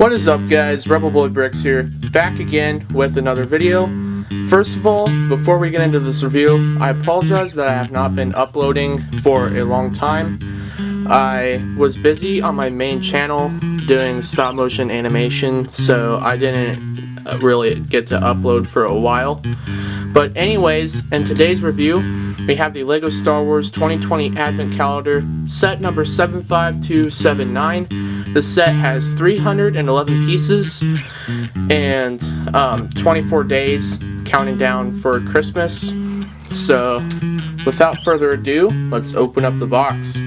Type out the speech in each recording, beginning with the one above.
What is up, guys? RebelBoy Bricks here, back again with another video. First of all, before we get into this review, I apologize that I have not been uploading for a long time. I was busy on my main channel doing stop motion animation, so I didn't really get to upload for a while. But anyways, in today's review, we have the LEGO Star Wars 2020 Advent Calendar, set number 75279. The set has 311 pieces and 24 days counting down for Christmas. So, without further ado, let's open up the box.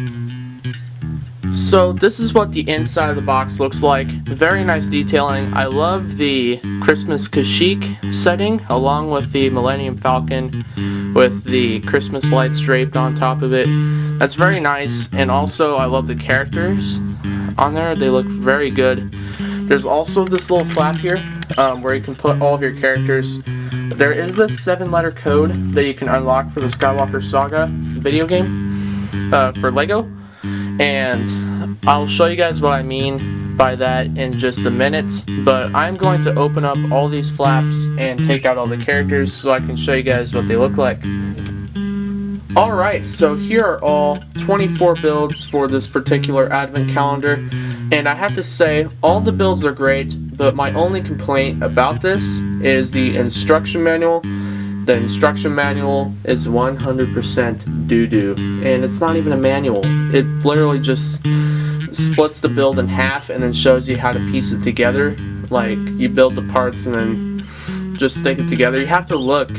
So this is what the inside of the box looks like. Very nice detailing. I love the Christmas Kashyyyk setting along with the Millennium Falcon with the Christmas lights draped on top of it. That's very nice, and also I love the characters on there. They look very good. There's also this little flap here where you can put all of your characters. There is this 7-letter code that you can unlock for the Skywalker Saga video game for LEGO. And I'll show you guys what I mean by that in just a minute, but I'm going to open up all these flaps and take out all the characters so I can show you guys what they look like. Alright, so here are all 24 builds for this particular advent calendar, and I have to say, all the builds are great, but my only complaint about this is the instruction manual. The instruction manual is 100% doo-doo, and it's not even a manual. It literally just splits the build in half and then shows you how to piece it together. Like, you build the parts and then just stick it together. You have to look.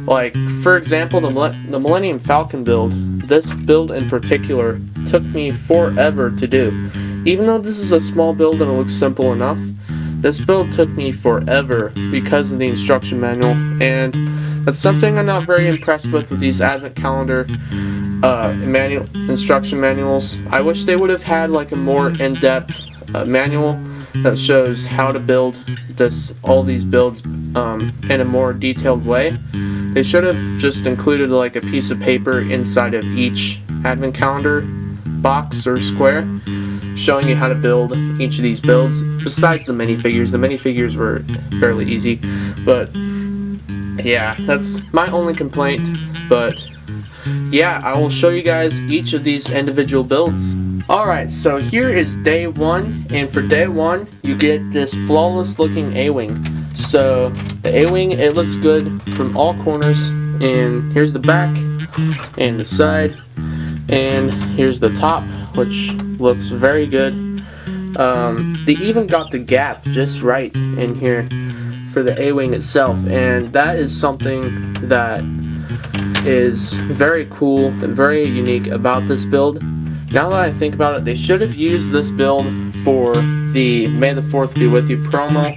Like, for example, the Millennium Falcon build, this build in particular took me forever to do. Even though this is a small build and it looks simple enough, this build took me forever because of the instruction manual, and that's something I'm not very impressed with these advent calendar instruction manuals. I wish they would have had like a more in-depth manual that shows how to build all these builds in a more detailed way. They should have just included like a piece of paper inside of each advent calendar box or square showing you how to build each of these builds, besides the minifigures. The minifigures were fairly easy, but yeah, that's my only complaint. But yeah, I will show you guys each of these individual builds. Alright, so here is day 1, and for day 1 you get this flawless looking Awing. So the Awing, it looks good from all corners, and here's the back and the side, and here's the top, which looks very good. They even got the gap just right in here for the Awing itself, and that is something that is very cool and very unique about this build. Now that I think about it, they should have used this build for the May the 4th Be With You promo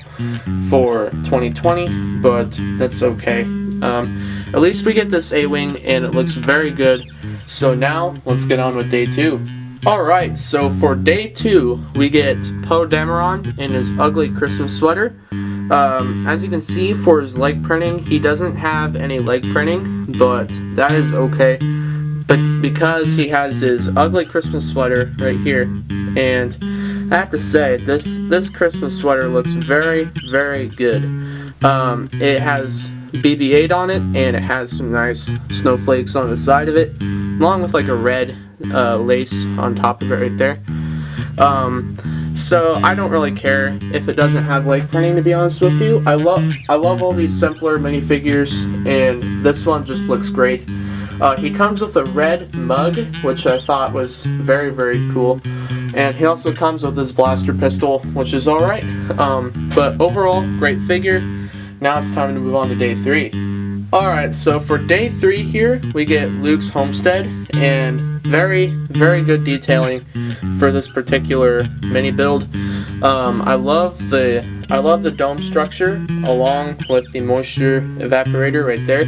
for 2020, but that's okay. At least we get this Awing and it looks very good. So now let's get on with day 2. Alright, so for day 2 we get Poe Dameron in his ugly Christmas sweater. As you can see, for his leg printing, he doesn't have any leg printing, but that is okay. But because he has his ugly Christmas sweater right here, and I have to say, this Christmas sweater looks very, very good. It has BB-8 on it, and it has some nice snowflakes on the side of it, along with like a red lace on top of it right there. So I don't really care if it doesn't have leg printing, to be honest with you. I love all these simpler minifigures, and this one just looks great. He comes with a red mug, which I thought was very, very cool. And he also comes with his blaster pistol, which is alright. But overall, great figure. Now it's time to move on to day 3. Alright, so for day 3 here, we get Luke's Homestead, and very, very good detailing for this particular mini build. I love the dome structure along with the moisture evaporator right there.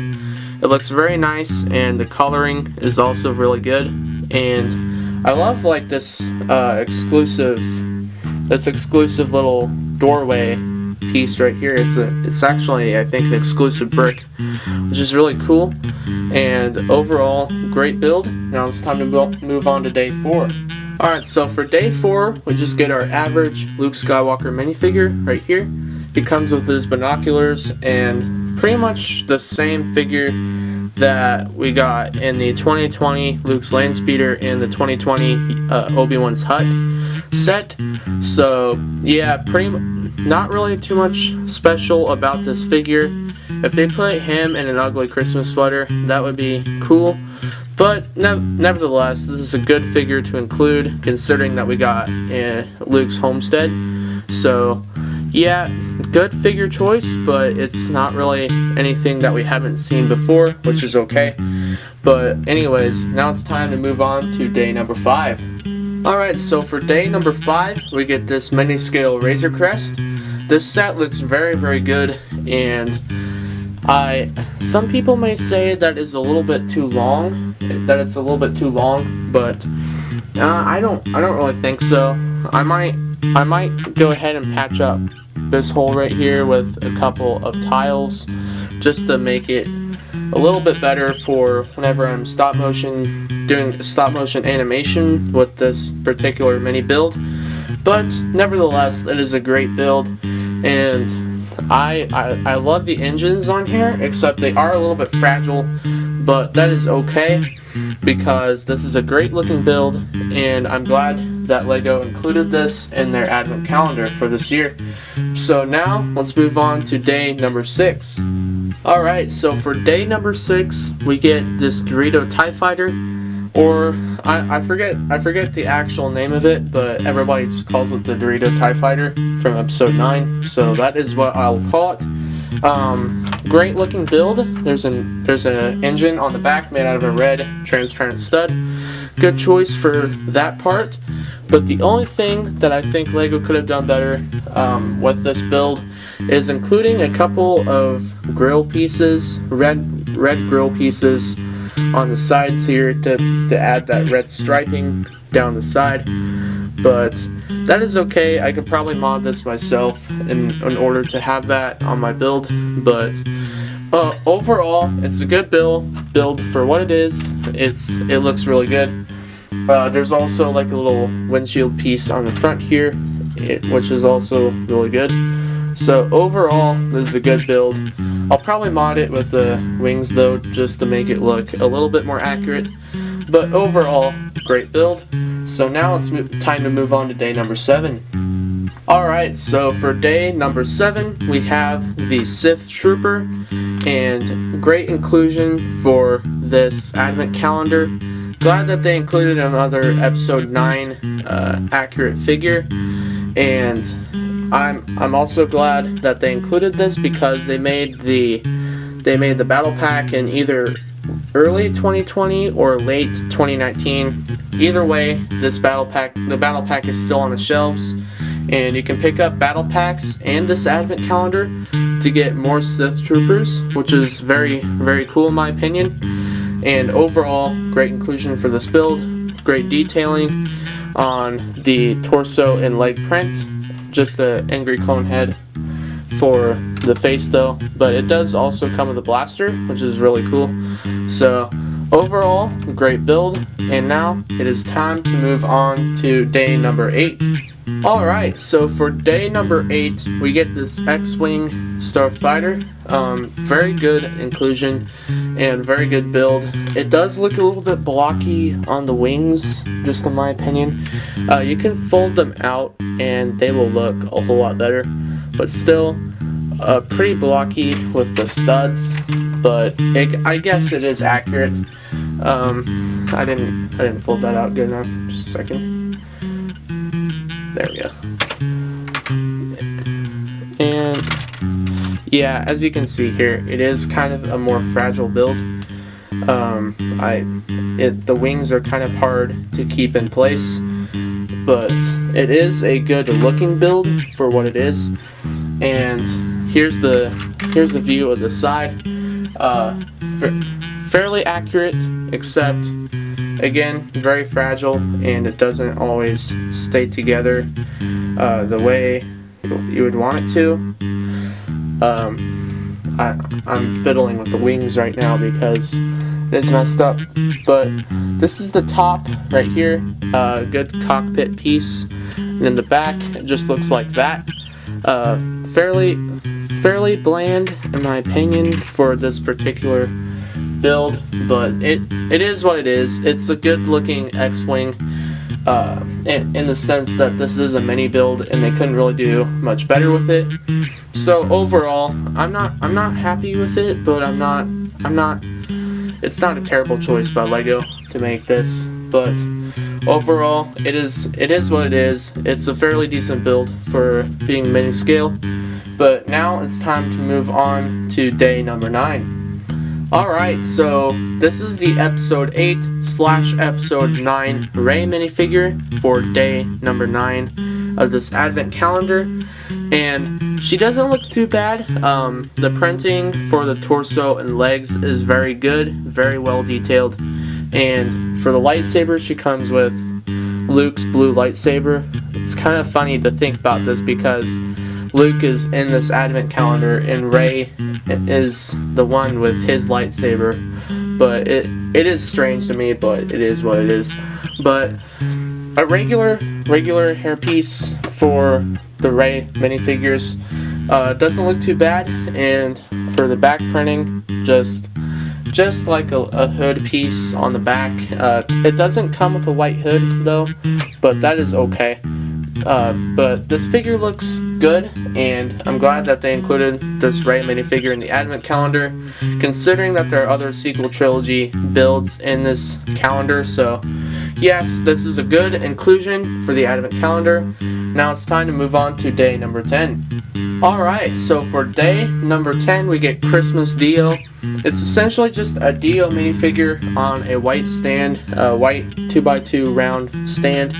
It looks very nice, and the coloring is also really good. And I love like this exclusive little doorway piece right here. It's actually, I think, an exclusive brick, which is really cool. And overall, great build. Now it's time to move on to day 4. Alright, so for day 4, we just get our average Luke Skywalker minifigure right here. He comes with his binoculars and pretty much the same figure that we got in the 2020 Luke's Landspeeder and the 2020 Obi-Wan's Hut set. So yeah, not really too much special about this figure. If they put him in an ugly Christmas sweater, that would be cool. But nevertheless, this is a good figure to include, considering that we got Luke's Homestead. So yeah, good figure choice, but it's not really anything that we haven't seen before, which is okay. But anyways, now it's time to move on to day number 5. Alright, so for day number 5, we get this mini scale Razor Crest. This set looks very, very good, and some people may say that is a little bit too long, but I don't really think so. I might go ahead and patch up this hole right here with a couple of tiles just to make it a little bit better for whenever I'm doing stop motion animation with this particular mini build. But nevertheless, it is a great build, and I love the engines on here, except they are a little bit fragile, but that is okay because this is a great looking build, and I'm glad that LEGO included this in their advent calendar for this year. So now let's move on to day number 6. Alright, so for day number 6 we get this Dorito Tie Fighter, or I forget the actual name of it, but everybody just calls it the Dorito Tie Fighter from episode 9, so that is what I'll call it. Great looking build. There's an engine on the back made out of a red transparent stud. Good choice for that part. But the only thing that I think LEGO could have done better with this build is including a couple of grill pieces, red grill pieces on the sides here to add that red striping down the side. But that is okay. I could probably mod this myself in order to have that on my build. But overall, it's a good build for what it is. It looks really good. There's also like a little windshield piece on the front here, which is also really good. So overall, this is a good build. I'll probably mod it with the wings though, just to make it look a little bit more accurate. But overall, great build. So now it's time to move on to day number 7. Alright, so for day number 7, we have the Sith Trooper, and great inclusion for this advent calendar. Glad that they included another episode 9 accurate figure, and I'm also glad that they included this because they made the battle pack in either early 2020 or late 2019. Either way, the battle pack is still on the shelves, and you can pick up battle packs and this advent calendar to get more Sith Troopers, which is very, very cool in my opinion. And overall, great inclusion for this build. Great detailing on the torso and leg print. Just an angry clone head for the face though, but it does also come with a blaster, which is really cool. So overall, great build, and now it is time to move on to day number 8. Alright, so for day number 8, we get this X-Wing Starfighter. Very good inclusion and very good build. It does look a little bit blocky on the wings, just in my opinion. You can fold them out and they will look a whole lot better, but still pretty blocky with the studs, but I guess it is accurate. I didn't fold that out good enough. Just a second. There we go. And yeah, as you can see here, it is kind of a more fragile build. The wings are kind of hard to keep in place, but it is a good looking build for what it is. And here's the view of the side. Fairly accurate, except again, very fragile, and it doesn't always stay together the way you would want it to. I'm fiddling with the wings right now because It is messed up, but this is the top right here. Good cockpit piece, and in the back it just looks like that. Fairly bland in my opinion for this particular build, but it is what it is. It's a good looking X-Wing, in the sense that this is a mini build and they couldn't really do much better with it. So overall, I'm not happy with it, but I'm not. It's not a terrible choice by LEGO to make this, but overall, it is what it is. It's a fairly decent build for being mini scale. But now it's time to move on to day number 9. Alright, so this is the episode 8/episode 9 Rey minifigure for day number 9 of this advent calendar. And she doesn't look too bad. The printing for the torso and legs is very good, very well detailed. And for the lightsaber, she comes with Luke's blue lightsaber. It's kind of funny to think about this because Luke is in this advent calendar and Rey is the one with his lightsaber. But it is strange to me, but it is what it is. But a regular hairpiece for the Rey minifigures doesn't look too bad, and for the back printing, just like a hood piece on the back. It doesn't come with a white hood though, but that is okay. But this figure looks good, and I'm glad that they included this Rey minifigure in the advent calendar, considering that there are other sequel trilogy builds in this calendar. So yes, this is a good inclusion for the advent calendar. Now it's time to move on to day number 10. Alright, so for day number 10 we get Christmas Dio. It's essentially just a Dio minifigure on a white stand, a white 2x2 round stand.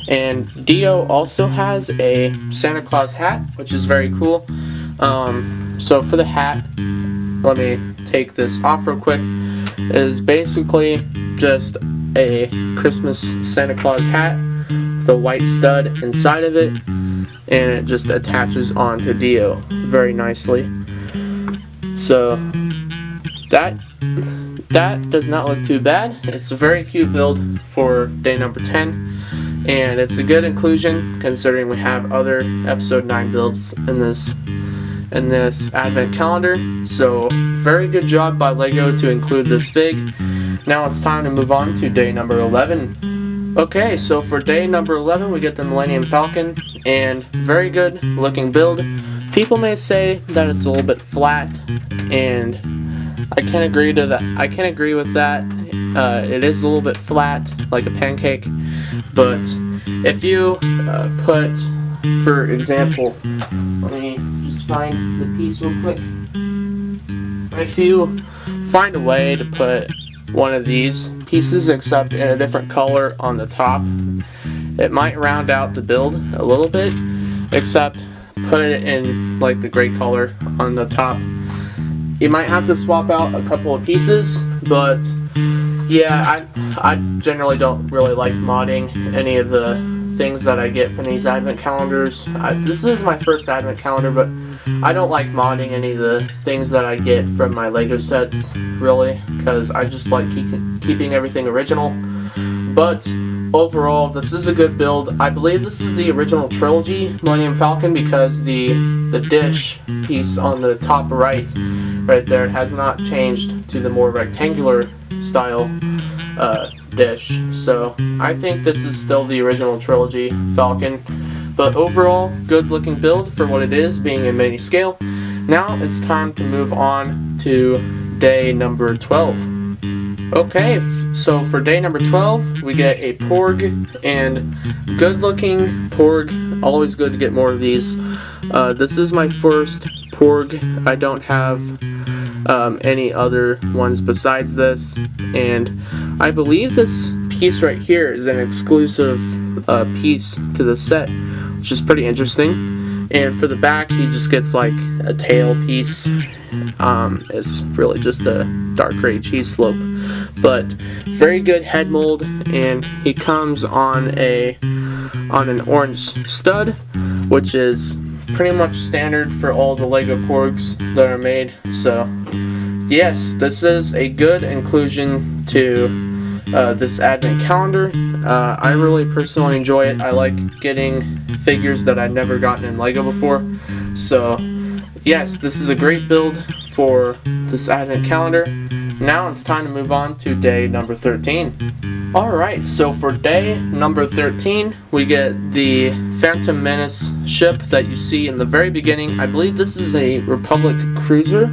And Dio also has a Santa Claus hat, which is very cool. So for the hat, let me take this off real quick. It is basically just a Christmas Santa Claus hat with a white stud inside of it, and it just attaches onto Dio very nicely. So that does not look too bad. It's a very cute build for day number 10. And it's a good inclusion considering we have other episode 9 builds in this advent calendar. So very good job by LEGO to include this fig. Now it's time to move on to day number 11. Okay, so for day number 11 we get the Millennium Falcon, and very good looking build. People may say that it's a little bit flat, and I can agree to that. I can agree with that. It is a little bit flat, like a pancake. But if you put, for example, let me just find the piece real quick. If you find a way to put one of these pieces, except in a different color on the top, it might round out the build a little bit, except put it in like the gray color on the top. You might have to swap out a couple of pieces, but yeah, I generally don't really like modding any of the things that I get from these advent calendars. This is my first advent calendar, but I don't like modding any of the things that I get from my LEGO sets, really, because I just like keeping everything original. But overall, this is a good build. I believe this is the original trilogy Millennium Falcon, because the dish piece on the top right there has not changed to the more rectangular style dish. So I think this is still the original trilogy Falcon. But overall, good looking build for what it is, being a mini scale. Now it's time to move on to day number 12. Okay, so for day number 12, we get a Porg, and good looking Porg. Always good to get more of these. This is my first Porg. I don't have any other ones besides this, and I believe this piece right here is an exclusive piece to the set, which is pretty interesting. And for the back, he just gets like a tail piece. It's really just a dark gray cheese slope, but very good head mold, and he comes on an orange stud, which is pretty much standard for all the LEGO Porgs that are made. So yes, this is a good inclusion to this advent calendar. I really personally enjoy it. I like getting figures that I've never gotten in LEGO before. So yes, this is a great build for this advent calendar. Now it's time to move on to day number 13. Alright, so for day number 13, we get the Phantom Menace ship that you see in the very beginning. I believe this is a Republic cruiser.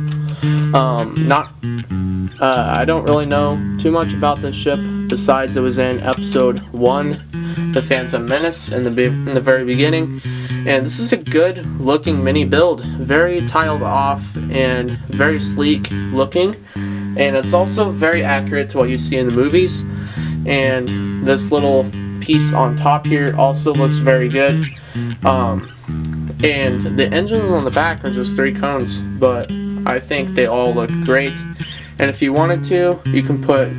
I don't really know too much about this ship besides it was in episode 1, the Phantom Menace, in the very beginning. And this is a good looking mini build, very tiled off and very sleek looking, and it's also very accurate to what you see in the movies. And this little piece on top here also looks very good. And the engines on the back are just 3 cones, but I think they all look great. And if you wanted to, you can put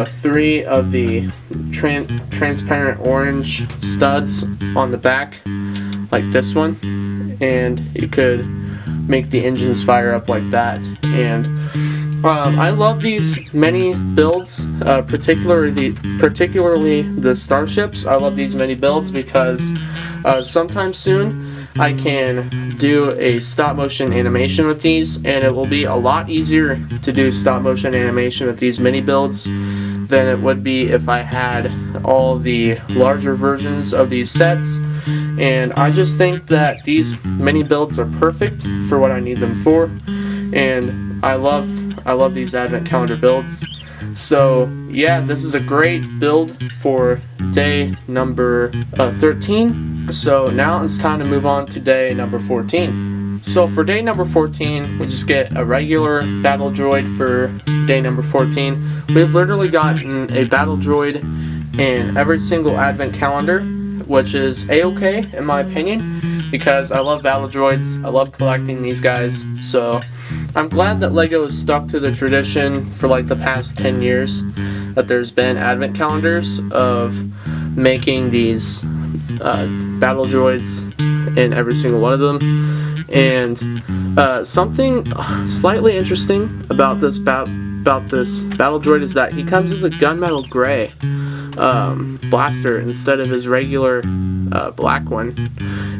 3 of the transparent orange studs on the back, like this one, and you could make the engines fire up like that. And I love these mini builds, particularly the starships. I love these mini builds because sometime soon I can do a stop motion animation with these, and it will be a lot easier to do stop motion animation with these mini builds than it would be if I had all the larger versions of these sets. And I just think that these mini builds are perfect for what I need them for, and I love these advent calendar builds. So yeah, this is a great build for day number 13. So now it's time to move on to day number 14. So for day number 14, we just get a regular battle droid for day number 14. We've literally gotten a battle droid in every single advent calendar, which is a-okay in my opinion, because I love battle droids. I love collecting these guys. So I'm glad that LEGO has stuck to the tradition for like the past 10 years that there's been advent calendars of making these battle droids in every single one of them. And something slightly interesting about this battle droid is that he comes with a gunmetal gray blaster instead of his regular black one.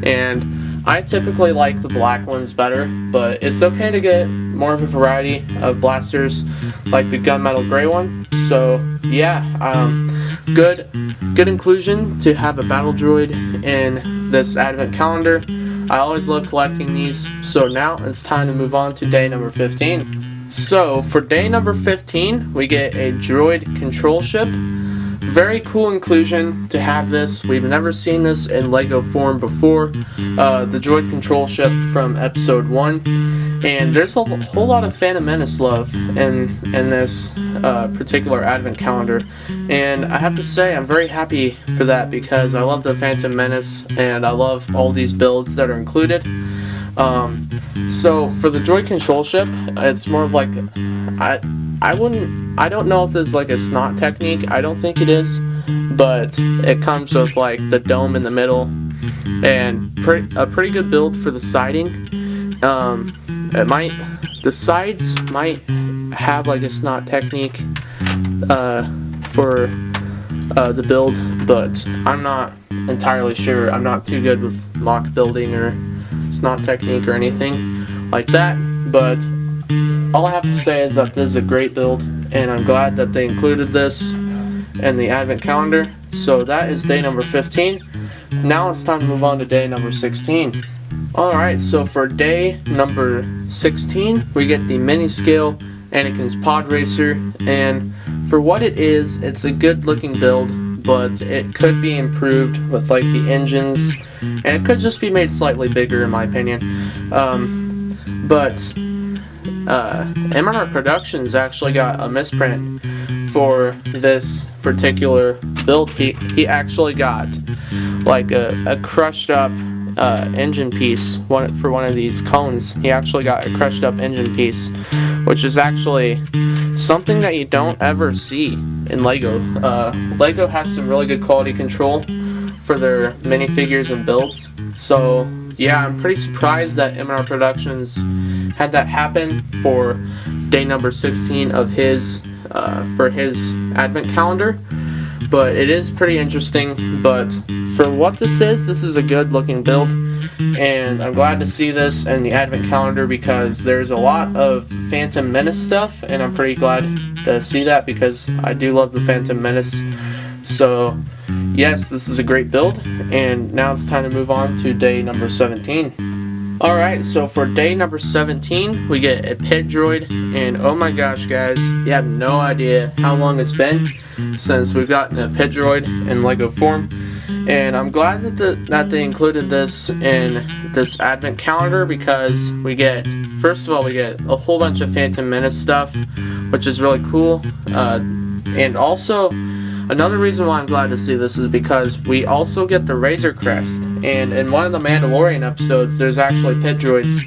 And I typically like the black ones better, but it's okay to get more of a variety of blasters like the gunmetal gray one. So yeah, good inclusion to have a battle droid in this advent calendar. I always love collecting these. So now it's time to move on to day number 15. So for day number 15, we get a droid control ship. Very cool inclusion to have this. We've never seen this in LEGO form before. The droid control ship from episode 1. And there's a whole lot of Phantom Menace love in this particular advent calendar. And I have to say, I'm very happy for that because I love the Phantom Menace and I love all these builds that are included. So for the droid control ship, it's more of like, I don't know if there's like a snot technique. I don't think it is, but it comes with like the dome in the middle and a pretty good build for the siding. The sides might have like a snot technique for the build, but I'm not entirely sure. I'm not too good with mock building or snot technique or anything like that, but all I have to say is that this is a great build, and I'm glad that they included this in the advent calendar. So that is day number 15. Now it's time to move on to day number 16. Alright, so for day number 16, we get the mini scale Anakin's Pod Racer, and for what it is, it's a good looking build, but it could be improved with like the engines, and it could just be made slightly bigger in my opinion. But MR Productions actually got a misprint for this particular build. He actually got like a crushed up engine piece for one of these cones. He actually got a crushed up engine piece, which is actually something that you don't ever see in LEGO. LEGO has some really good quality control for their minifigures and builds. So yeah, I'm pretty surprised that MR Productions had that happen for day number 16 of his for his advent calendar. But it is pretty interesting. But for what this is a good looking build, and I'm glad to see this in the advent calendar because there's a lot of Phantom Menace stuff, and I'm pretty glad to see that because I do love the Phantom Menace. So yes, this is a great build, and now it's time to move on to day number 17. Alright, so for day number 17, we get a pit droid, and oh my gosh guys, you have no idea how long it's been since we've gotten a pit droid in LEGO form, and I'm glad that they included this in this advent calendar because we get, first of all, we get a whole bunch of Phantom Menace stuff, which is really cool, and also another reason why I'm glad to see this is because we also get the Razor Crest, and in one of the Mandalorian episodes there's actually pit droids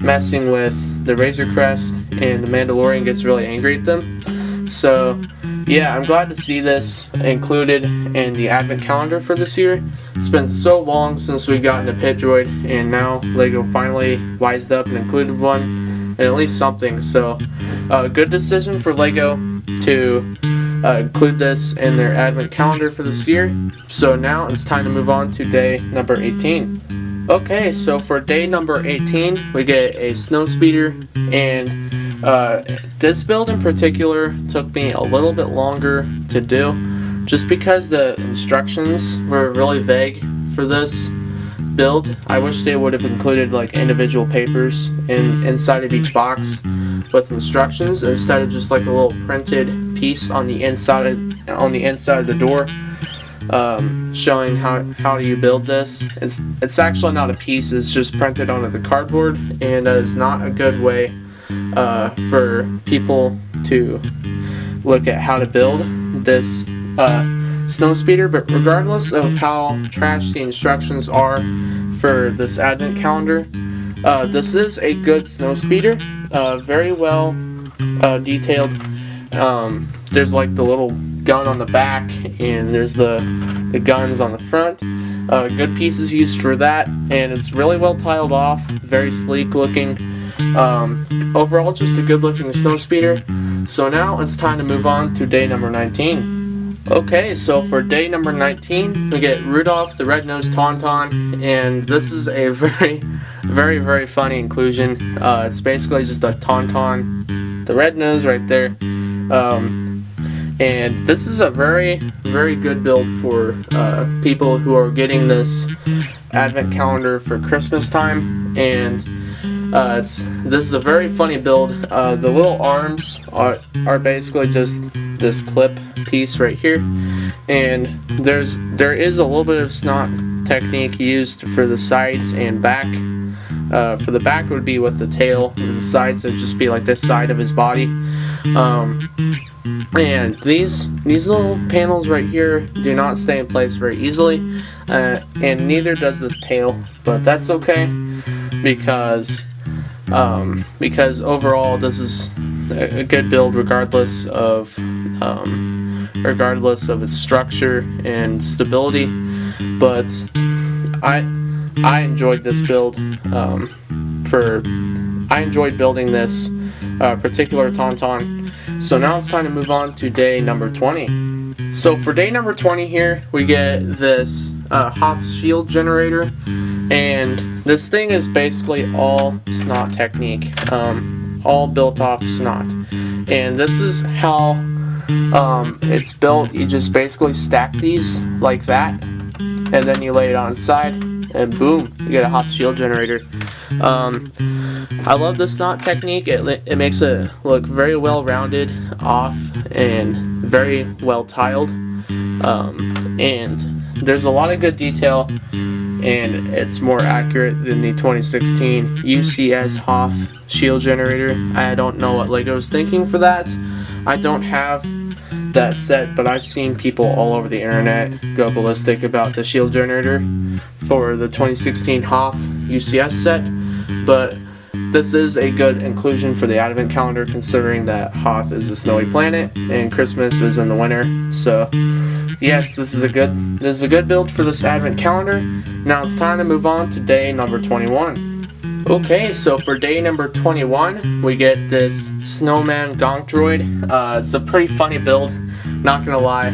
messing with the Razor Crest, and the Mandalorian gets really angry at them. So yeah, I'm glad to see this included in the advent calendar for this year. It's been so long since we've gotten a pit droid, and now LEGO finally wised up and included one, and at least something. So good decision for LEGO to include this in their advent calendar for this year. So now it's time to move on to day number 18. Okay, so for day number 18 we get a snow speeder, and this build in particular took me a little bit longer to do just because the instructions were really vague for this build. I wish they would have included like individual papers inside of each box with instructions instead of just like a little printed piece on the inside of the door, showing how do you build this. It's actually not a piece, it's just printed onto the cardboard, and that is not a good way for people to look at how to build this snow speeder. But regardless of how trash the instructions are for this advent calendar, this is a good snow speeder, very well detailed. There's like the little gun on the back, and there's the guns on the front. Good pieces used for that, and it's really well tiled off, very sleek looking. Overall, just a good looking snow speeder. So now it's time to move on to day number 19. Okay, so for day number 19 we get Rudolph the Red-Nosed Taunton, and this is a very funny inclusion. It's basically just a Tauntaun, the red nose right there, and this is a very good build for people who are getting this advent calendar for Christmas time, and this is a very funny build. The little arms are basically just this clip piece right here, and there is a little bit of snot technique used for the sides and back. For the back would be with the tail, and the sides would just be like this side of his body. And these little panels right here do not stay in place very easily, and neither does this tail, but that's okay because overall this is a good build regardless of its structure and stability. But I enjoyed this build. I enjoyed building this particular Tauntaun. So now it's time to move on to day number 20. So for day number 20 here, we get this Hoth shield generator, and this thing is basically all snot technique, all built off snot. And this is how it's built. You just basically stack these like that, and then you lay it on its side, and boom, you get a Hoth shield generator. I love the snot technique. It makes it look very well rounded off and very well tiled, and there's a lot of good detail, and it's more accurate than the 2016 UCS Hoth shield generator. I don't know what LEGO's thinking for that. I don't have that set, but I've seen people all over the internet go ballistic about the shield generator for the 2016 Hoth UCS set. But this is a good inclusion for the advent calendar, considering that Hoth is a snowy planet and Christmas is in the winter. So yes, this is a good build for this advent calendar. Now it's time to move on to day number 21. Okay, so for day number 21, we get this Snowman Gank Droid. It's a pretty funny build, not gonna lie.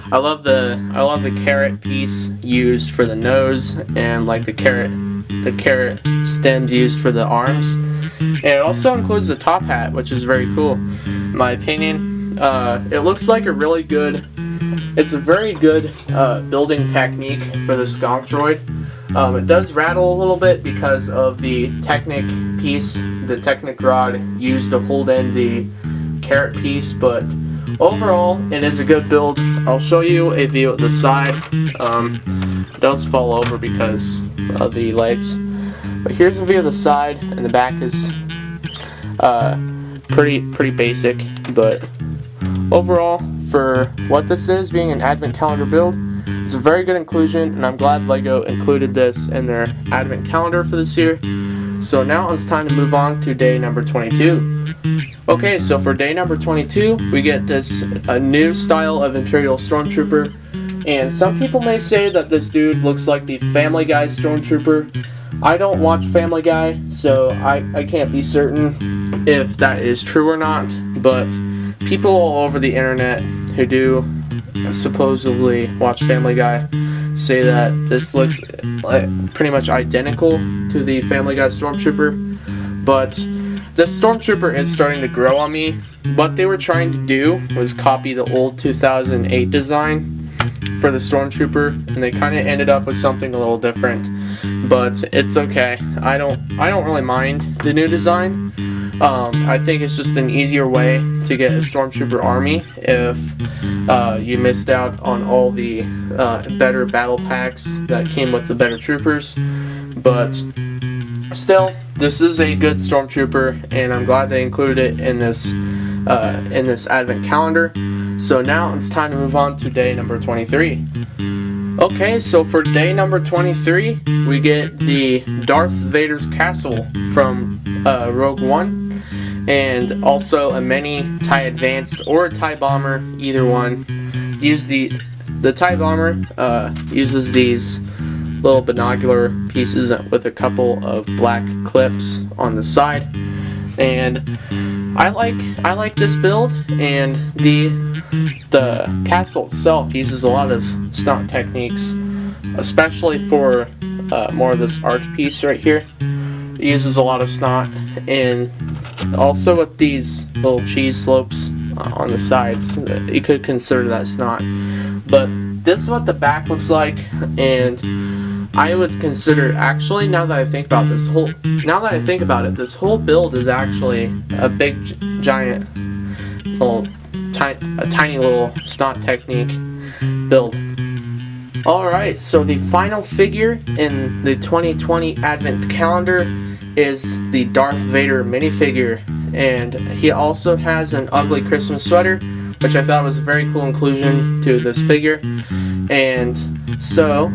I love the carrot piece used for the nose, and like the carrot stems used for the arms. And it also includes the top hat, which is very cool, in my opinion. It looks like it's a very good building technique for this Gank Droid. It does rattle a little bit because of the Technic piece, the Technic rod used to hold in the carrot piece, but overall it is a good build. I'll show you a view of the side. It does fall over because of the legs, but here's a view of the side, and the back is pretty basic, but overall, for what this is, being an advent calendar build, it's a very good inclusion, and I'm glad LEGO included this in their advent calendar for this year. So now it's time to move on to day number 22. Okay, so for day number 22, we get a new style of Imperial Stormtrooper, and some people may say that this dude looks like the Family Guy Stormtrooper. I don't watch Family Guy, so I can't be certain if that is true or not, but people all over the internet who do supposedly watch Family Guy say that this looks pretty much identical to the Family Guy Stormtrooper, but this Stormtrooper is starting to grow on me. What they were trying to do was copy the old 2008 design for the Stormtrooper, and they kind of ended up with something a little different, but it's okay. I don't really mind the new design. I think it's just an easier way to get a Stormtrooper army if you missed out on all the better battle packs that came with the better troopers. But still, this is a good Stormtrooper, and I'm glad they included it in this advent calendar. So now it's time to move on to day number 23. Okay, so for day number 23, we get the Darth Vader's castle from Rogue One, and also a mini TIE Advanced or a TIE Bomber, either one. The TIE Bomber uses these little binocular pieces with a couple of black clips on the side, and I like this build, and the castle itself uses a lot of stunt techniques, especially for more of this arch piece right here. It uses a lot of snot, and also with these little cheese slopes on the sides, you could consider that snot. But this is what the back looks like, and I would consider, actually, now that I think about it, this whole build is actually a big, giant, tiny little snot technique build. Alright, so the final figure in the 2020 Advent Calendar is the Darth Vader minifigure, and he also has an ugly Christmas sweater, which I thought was a very cool inclusion to this figure. And so,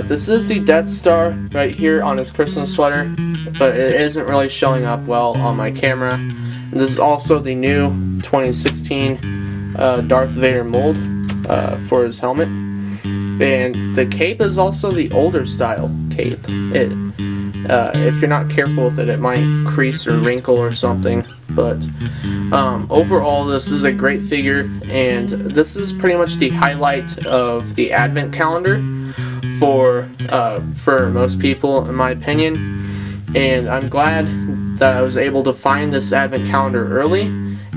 this is the Death Star right here on his Christmas sweater, but it isn't really showing up well on my camera. And this is also the new 2016 Darth Vader mold for his helmet. And the cape is also the older style cape. If you're not careful with it, it might crease or wrinkle or something. But overall, this is a great figure, and this is pretty much the highlight of the Advent calendar for most people, in my opinion. And I'm glad that I was able to find this Advent calendar early,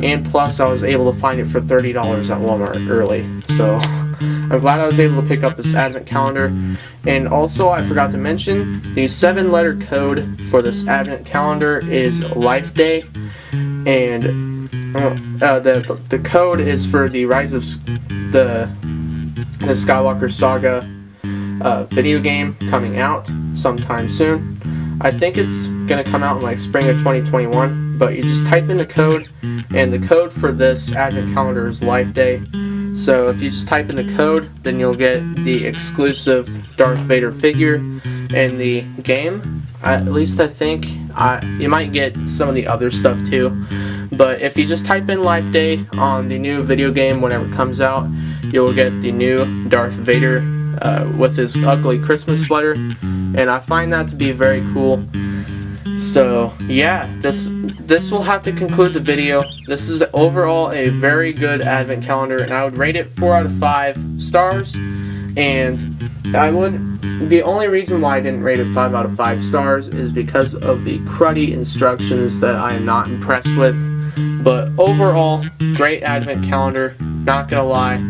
and plus I was able to find it for $30 at Walmart early. So I'm glad I was able to pick up this Advent calendar. And also, I forgot to mention, the 7-letter code for this Advent calendar is Life Day, and the code is for the Rise of the Skywalker Saga video game coming out sometime soon. I think it's gonna come out in like spring of 2021, but you just type in the code, and the code for this Advent calendar is Life Day. So if you just type in the code, then you'll get the exclusive Darth Vader figure in the game. At least I think. You might get some of the other stuff too. But if you just type in Life Day on the new video game whenever it comes out, you'll get the new Darth Vader with his ugly Christmas sweater, and I find that to be very cool. So yeah, this will have to conclude the video. This is overall a very good advent calendar, and I would rate it 4 out of 5 stars. And the only reason why I didn't rate it 5 out of 5 stars is because of the cruddy instructions that I am not impressed with. But overall, great advent calendar, not gonna lie.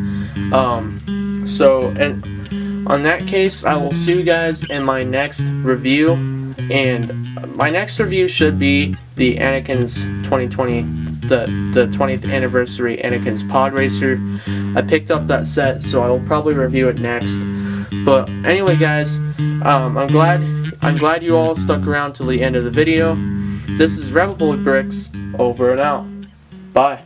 And on that case, I will see you guys in my next review, and my next review should be the Anakin's 2020, the 20th anniversary Anakin's Pod Racer. I picked up that set, so I will probably review it next. But anyway, guys, I'm glad you all stuck around till the end of the video. This is RebelBoy Bricks, over and out. Bye.